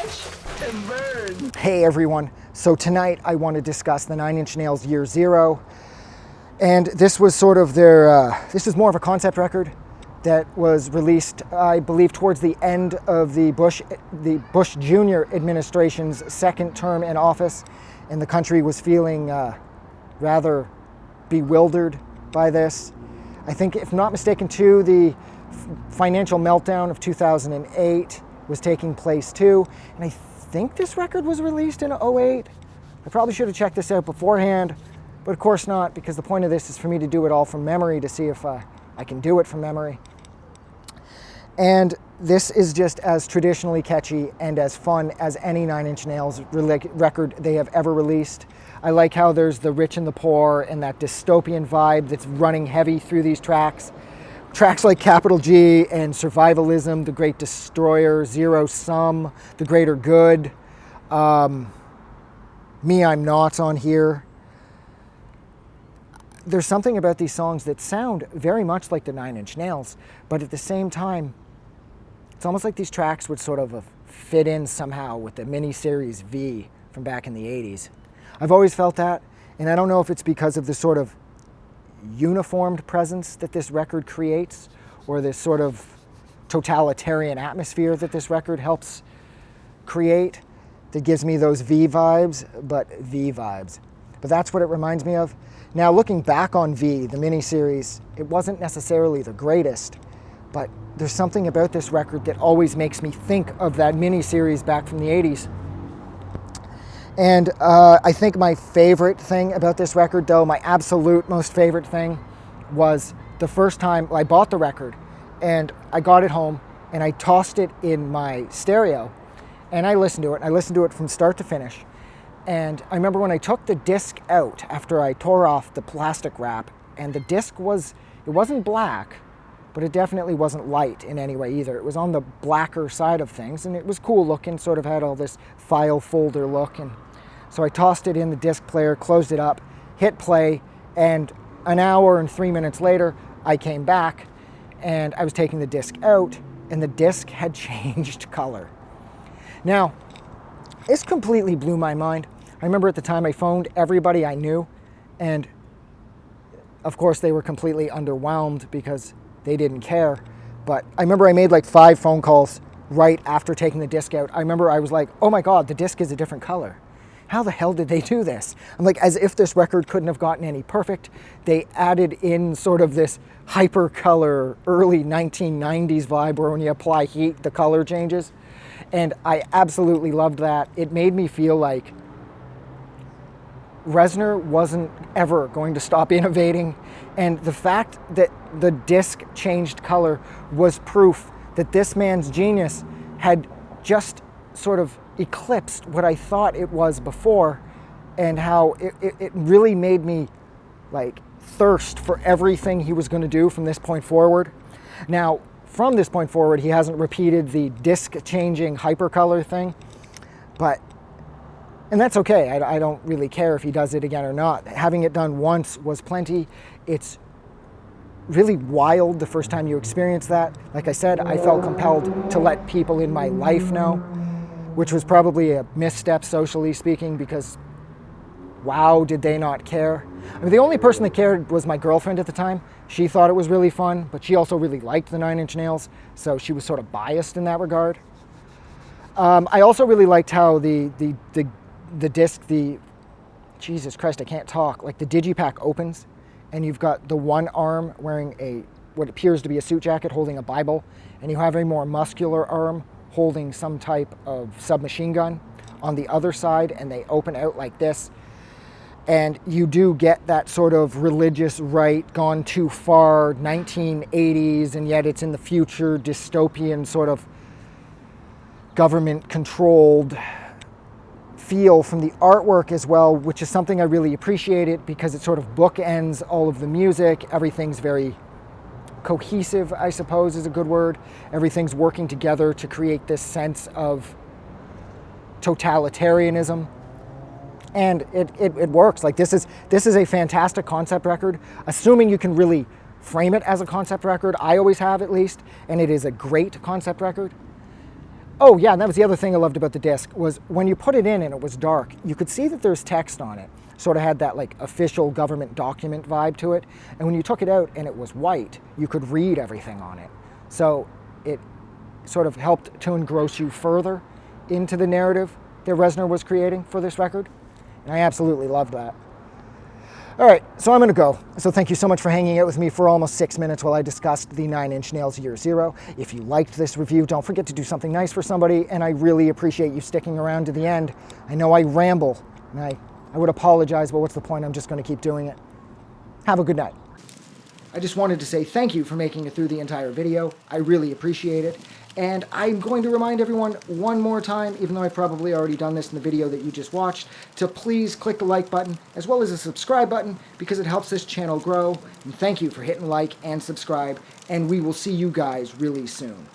Watch and burn. Hey everyone, so tonight I want to discuss the Nine Inch Nails Year Zero. And this was sort of their, this is more of a concept record that was released, I believe, towards the end of the Bush Jr. administration's second term in office. And the country was feeling rather bewildered by this. I think, if not mistaken, too, the financial meltdown of 2008 was taking place too. And I think this record was released in 2008. I probably should have checked this out beforehand, but of course not, because the point of this is for me to do it all from memory to see if I can do it from memory. And this is just as traditionally catchy and as fun as any Nine Inch Nails record they have ever released. I like how there's the rich and the poor and that dystopian vibe that's running heavy through these tracks. Tracks like Capital G and Survivalism, The Great Destroyer, Zero Sum, The Greater Good, Me I'm Not on here. There's something about these songs that sound very much like the Nine Inch Nails, but at the same time, it's almost like these tracks would sort of fit in somehow with the miniseries V from back in the 80s. I've always felt that, and I don't know if it's because of the sort of uniformed presence that this record creates, or this sort of totalitarian atmosphere that this record helps create that gives me those V vibes. But that's what it reminds me of. Now, looking back on V, the miniseries, it wasn't necessarily the greatest, but there's something about this record that always makes me think of that miniseries back from the 80s. And I think my favorite thing about this record, though, my absolute most favorite thing, was the first time I bought the record and I got it home and I tossed it in my stereo and I listened to it. I listened to it from start to finish. And I remember when I took the disc out after I tore off the plastic wrap, and the disc it wasn't black, but it definitely wasn't light in any way either. It was on the blacker side of things, and it was cool looking, sort of had all this file folder look. And so I tossed it in the disc player, closed it up, hit play, and an hour and 3 minutes later, I came back, and I was taking the disc out, and the disc had changed color. Now, this completely blew my mind. I remember at the time I phoned everybody I knew, and of course they were completely underwhelmed because they didn't care. But I remember I made like 5 phone calls right after taking the disc out. I remember I was like, oh my God, the disc is a different color. How the hell did they do this? I'm like, as if this record couldn't have gotten any perfect. They added in sort of this hyper color, early 1990s vibe where when you apply heat, the color changes. And I absolutely loved that. It made me feel like Reznor wasn't ever going to stop innovating. And the fact that the disc changed color was proof that this man's genius had just sort of eclipsed what I thought it was before, and how it really made me like thirst for everything he was going to do from this point forward. Now, from this point forward, he hasn't repeated the disc changing hypercolor thing, and that's okay. I don't really care if he does it again or not. Having it done once was plenty. It's really wild the first time you experience that. Like I said, I felt compelled to let people in my life know, which was probably a misstep socially speaking, because wow, did they not care. I mean, the only person that cared was my girlfriend at the time. She thought it was really fun, but she also really liked the Nine Inch Nails, so she was sort of biased in that regard. I also really liked how the disc, Jesus Christ, I can't talk, like the digipack opens, and you've got the one arm wearing what appears to be a suit jacket holding a Bible, and you have a more muscular arm holding some type of submachine gun on the other side, and they open out like this. And you do get that sort of religious right, gone too far, 1980s, and yet it's in the future, dystopian sort of government-controlled feel from the artwork as well, which is something I really appreciated because it sort of bookends all of the music. Everything's very cohesive, I suppose is a good word. Everything's working together to create this sense of totalitarianism. And it works. Like this is a fantastic concept record, assuming you can really frame it as a concept record. I always have, at least, and it is a great concept record. Oh yeah, and that was the other thing I loved about the disc, was when you put it in and it was dark, you could see that there's text on it. Sort of had that like official government document vibe to it. And when you took it out and it was white, you could read everything on it. So it sort of helped to engross you further into the narrative that Reznor was creating for this record. And I absolutely loved that. All right, so I'm gonna go. So thank you so much for hanging out with me for almost 6 minutes while I discussed the 9 Inch Nails Year Zero. If you liked this review, don't forget to do something nice for somebody, and I really appreciate you sticking around to the end. I know I ramble, and I would apologize, but what's the point? I'm just gonna keep doing it. Have a good night. I just wanted to say thank you for making it through the entire video. I really appreciate it. And I'm going to remind everyone one more time, even though I've probably already done this in the video that you just watched, to please click the like button as well as the subscribe button because it helps this channel grow. And thank you for hitting like and subscribe, and we will see you guys really soon.